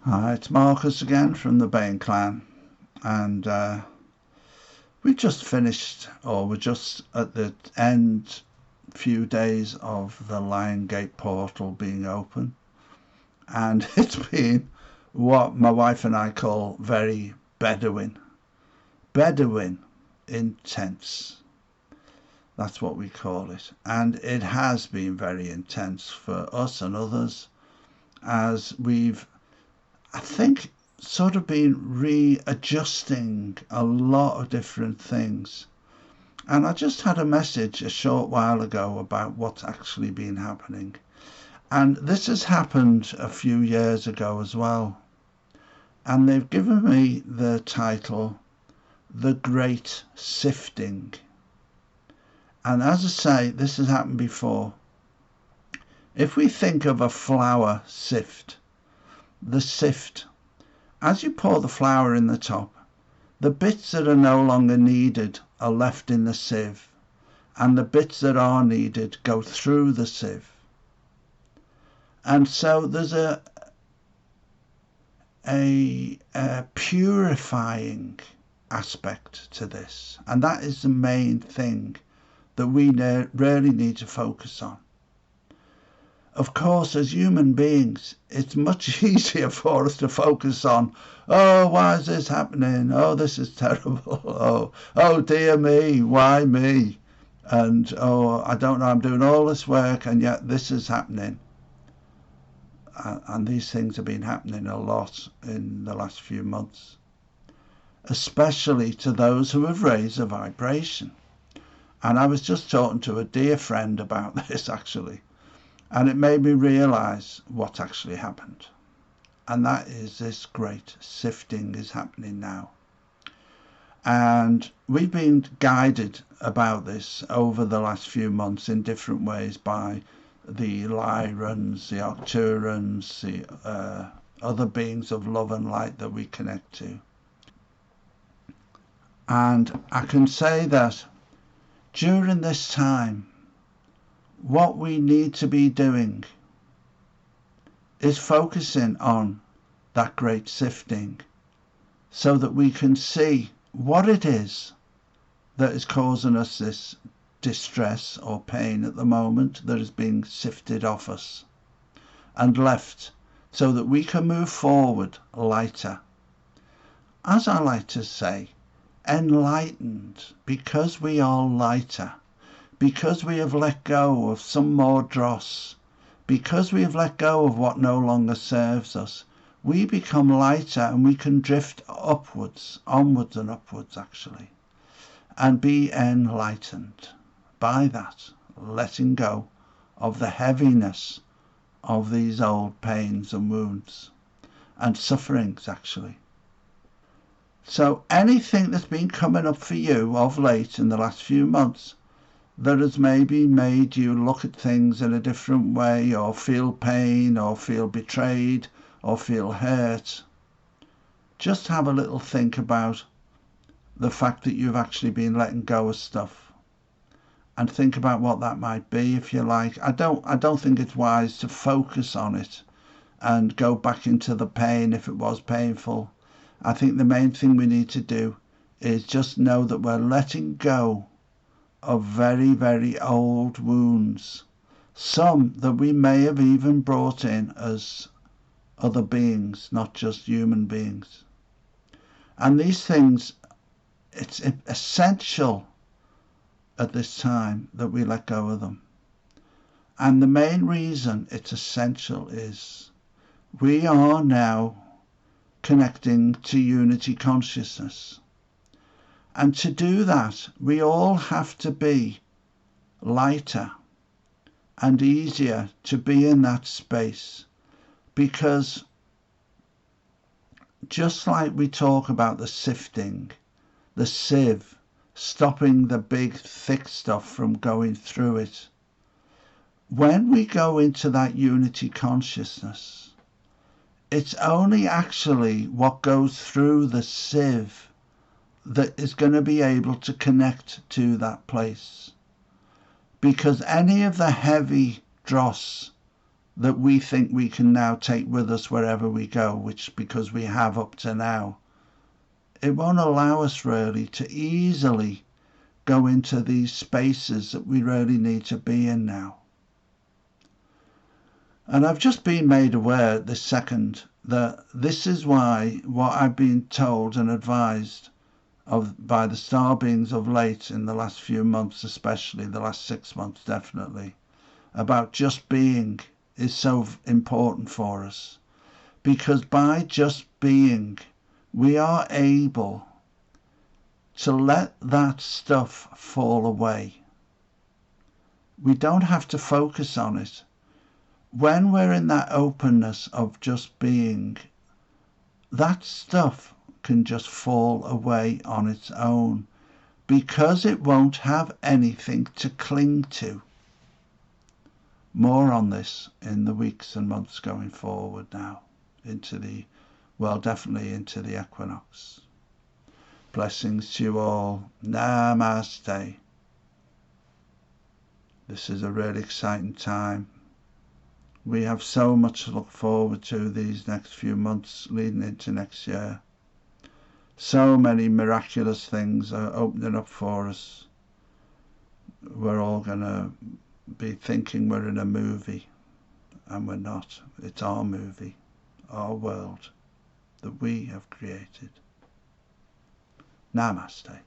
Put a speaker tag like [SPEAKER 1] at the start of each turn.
[SPEAKER 1] Hi, it's Marcus again from the Bain clan, and we just finished, or we're just at the end few days of the Lion Gate portal being open, and it's been what my wife and I call very Bedouin intense. That's what we call it, and it has been very intense for us and others as we've, I think, sort of been readjusting a lot of different things. And I just had a message a short while ago about what's actually been happening. And this has happened a few years ago as well. And they've given me the title, The Great Sifting. And as I say, this has happened before. If we think of a flour sift, the sift, as you pour the flour in the top, the bits that are no longer needed are left in the sieve, and the bits that are needed go through the sieve. And so there's a purifying aspect to this, and that is the main thing that we really need to focus on. Of course, as human beings, it's much easier for us to focus on, oh, why is this happening? Oh, this is terrible. Oh dear me, why me? And, oh, I don't know, I'm doing all this work and yet this is happening. And these things have been happening a lot in the last few months, especially to those who have raised a vibration. And I was just talking to a dear friend about this, actually. And it made me realise what actually happened. And that is this great sifting is happening now. And we've been guided about this over the last few months in different ways by the Lyrans, the Arcturans, the other beings of love and light that we connect to. And I can say that during this time, what we need to be doing is focusing on that great sifting so that we can see what it is that is causing us this distress or pain at the moment that is being sifted off us and left so that we can move forward lighter. As I like to say, enlightened, because we are lighter. Because we have let go of some more dross, because we have let go of what no longer serves us, we become lighter and we can drift upwards, onwards and upwards actually, and be enlightened by that, letting go of the heaviness of these old pains and wounds and sufferings actually. So anything that's been coming up for you of late in the last few months, that has maybe made you look at things in a different way, or feel pain, or feel betrayed, or feel hurt, just have a little think about the fact that you've actually been letting go of stuff, and think about what that might be, if you like. I don't think it's wise to focus on it and go back into the pain if it was painful. I think the main thing we need to do is just know that we're letting go of very, very old wounds, some that we may have even brought in as other beings, not just human beings. And these things, it's essential at this time that we let go of them. And the main reason it's essential is we are now connecting to unity consciousness. And to do that, we all have to be lighter and easier to be in that space. Because just like we talk about the sifting, the sieve, stopping the big thick stuff from going through it, when we go into that unity consciousness, it's only actually what goes through the sieve that is going to be able to connect to that place. Because any of the heavy dross that we think we can now take with us wherever we go, which because we have up to now, it won't allow us really to easily go into these spaces that we really need to be in now. And I've just been made aware this second that this is why what I've been told and advised of by the star beings of late in the last few months, especially the last 6 months definitely, about just being is so important for us. Because by just being, we are able to let that stuff fall away. We don't have to focus on it. When we're in that openness of just being, that stuff can just fall away on its own because it won't have anything to cling to. More on this in the weeks and months going forward now, definitely into the equinox. Blessings to you all. Namaste. This is a really exciting time. We have so much to look forward to these next few months leading into next year. So many miraculous things are opening up for us. We're all going to be thinking we're in a movie, and we're not. It's our movie, our world that we have created. Namaste.